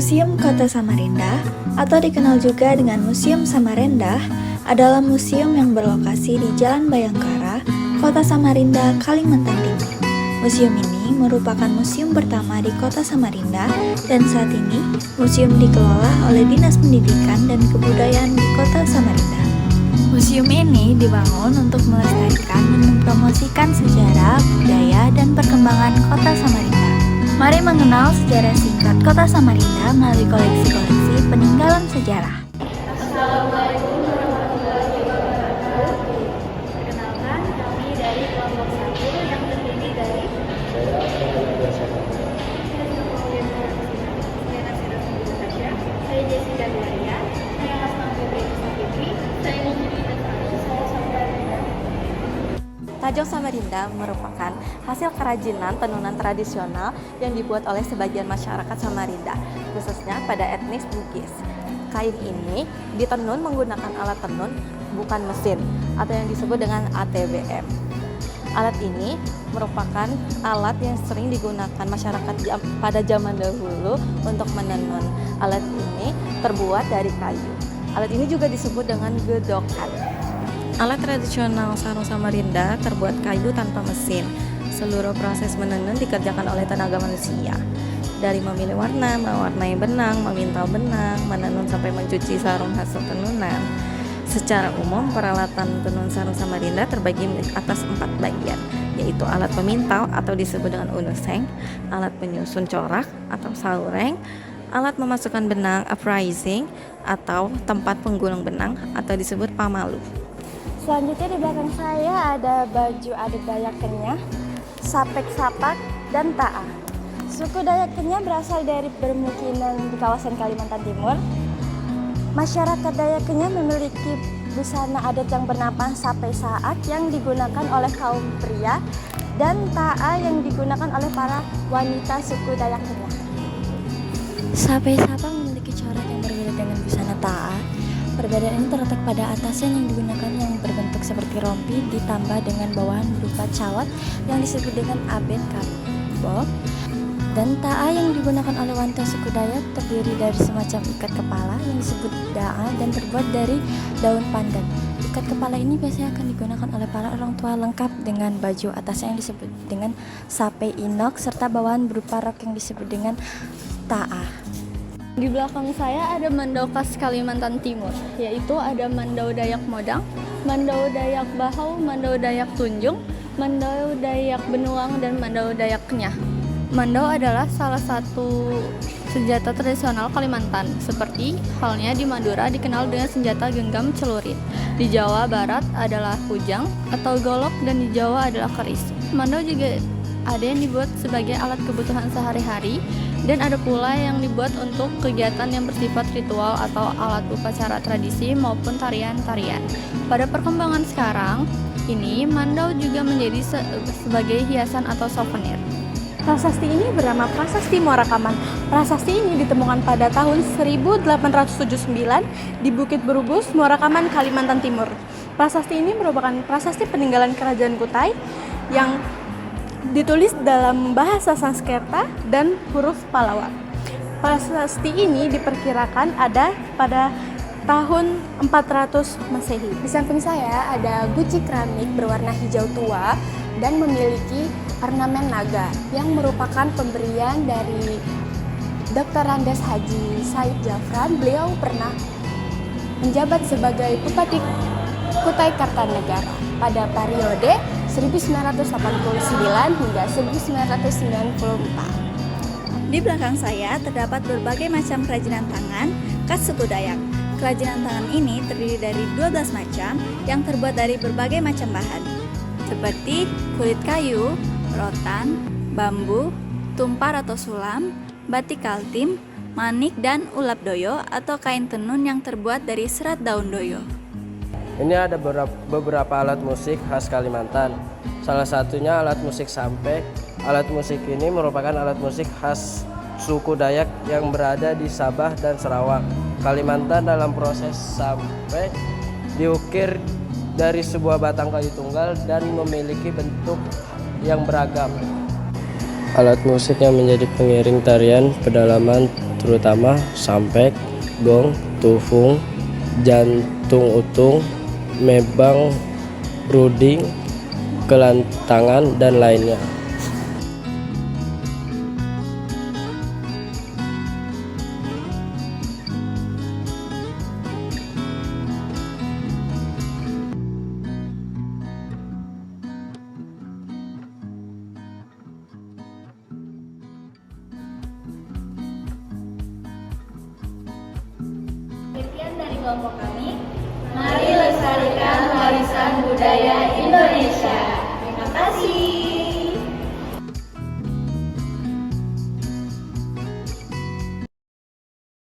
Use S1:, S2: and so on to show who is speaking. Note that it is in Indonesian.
S1: Museum Kota Samarinda, atau dikenal juga dengan Museum Samarinda, adalah museum yang berlokasi di Jalan Bayangkara, Kota Samarinda, Kalimantan Timur. Museum ini merupakan museum pertama di Kota Samarinda dan saat ini museum dikelola oleh Dinas Pendidikan dan Kebudayaan di Kota Samarinda. Museum ini dibangun untuk melestarikan dan mempromosikan sejarah, budaya, dan perkembangan Kota Samarinda. Mari mengenal sejarah singkat Kota Samarinda melalui koleksi-koleksi peninggalan sejarah. Assalamualaikum warahmatullahi wabarakatuh. Perkenalkan, kami dari kelompok 1 yang terdiri dari saya Jessica Dwaria, saya Asma Fitri Fitri, saya Mujibin Desani, saya Samarinda.
S2: Tajong Samarinda merupakan hasil kerajinan tenunan tradisional yang dibuat oleh sebagian masyarakat Samarinda, khususnya pada etnis Bugis. Kain ini ditenun menggunakan alat tenun, bukan mesin, atau yang disebut dengan ATBM. Alat ini merupakan alat yang sering digunakan masyarakat pada zaman dahulu untuk menenun. Alat ini terbuat dari kayu. Alat ini juga disebut dengan gedokan. Alat tradisional sarung Samarinda terbuat kayu tanpa mesin. Seluruh proses menenun dikerjakan oleh tenaga manusia. Dari memilih warna, mewarnai benang, memintal benang, menenun sampai mencuci sarung hasil tenunan. Secara umum, peralatan tenun sarung Samarinda terbagi atas 4 bagian, yaitu alat pemintal atau disebut dengan unuseng, alat penyusun corak atau saureng, alat memasukkan benang uprising atau tempat penggulung benang atau disebut pamalu.
S3: Selanjutnya di belakang saya ada baju adat Dayak Kenyah, sapek sapak, dan ta'a. Suku Dayak Kenyah berasal dari permukiman di kawasan Kalimantan Timur. Masyarakat Dayak Kenyah memiliki busana adat yang bernama sape saak yang digunakan oleh kaum pria dan ta'a yang digunakan oleh para wanita suku Dayak Kenyah. Sape sapak memiliki corak yang berbeda dengan busana ta'a. Perbedaan ini terletak pada atasnya yang digunakan yang berbentuk seperti rompi ditambah dengan bawahan berupa cawat yang disebut dengan aben kabok, dan ta'a yang digunakan oleh wanita suku Dayak terdiri dari semacam ikat kepala yang disebut da'a dan terbuat dari daun pandan. Ikat kepala ini biasanya akan digunakan oleh para orang tua lengkap dengan baju atasnya yang disebut dengan sape inok serta bawahan berupa rok yang disebut dengan ta'a.
S4: Di belakang saya ada Mandau khas Kalimantan Timur, yaitu ada Mandau Dayak Modang, Mandau Dayak Bahau, Mandau Dayak Tunjung, Mandau Dayak Benuang, dan Mandau Dayak Kenyah. Mandau adalah salah satu senjata tradisional Kalimantan, seperti halnya di Madura dikenal dengan senjata genggam celurit. Di Jawa Barat adalah kujang atau golok, dan di Jawa adalah keris. Mandau juga ada yang dibuat sebagai alat kebutuhan sehari-hari, dan ada pula yang dibuat untuk kegiatan yang bersifat ritual atau alat upacara tradisi maupun tarian-tarian. Pada perkembangan sekarang ini, mandau juga menjadi sebagai hiasan atau souvenir.
S3: Prasasti ini bernama Prasasti Muara Kaman. Prasasti ini ditemukan pada tahun 1879 di Bukit Berubus, Muara Kaman, Kalimantan Timur. Prasasti ini merupakan prasasti peninggalan Kerajaan Kutai yang ditulis dalam bahasa Sanskerta dan huruf Pallawa. Prasasti ini diperkirakan ada pada tahun 400 Masehi. Di samping saya ada guci keramik berwarna hijau tua dan memiliki ornamen naga yang merupakan pemberian dari Dr. Andes Haji Said Jafran. Beliau pernah menjabat sebagai Bupati Kutai Kartanegara pada periode 1989 hingga 1994.
S1: Di belakang saya terdapat berbagai macam kerajinan tangan khas suku Dayak. Kerajinan tangan ini terdiri dari 12 macam yang terbuat dari berbagai macam bahan, seperti kulit kayu, rotan, bambu, tumpar atau sulam, batik kaltim, manik, dan ulap doyo atau kain tenun yang terbuat dari serat daun doyo.
S5: Ini ada beberapa alat musik khas Kalimantan. Salah satunya alat musik sampe. Alat musik ini merupakan alat musik khas suku Dayak yang berada di Sabah dan Sarawak, Kalimantan. Dalam proses sampe diukir dari sebuah batang kayu tunggal dan memiliki bentuk yang beragam. Alat musik yang menjadi pengiring tarian pedalaman terutama sampek, gong, tufung, jantung utung, mebang, ruding, kelantangan, dan lainnya.
S4: Sekian dari kelompok kami. Mari lestarikan warisan budaya Indonesia. Terima kasih.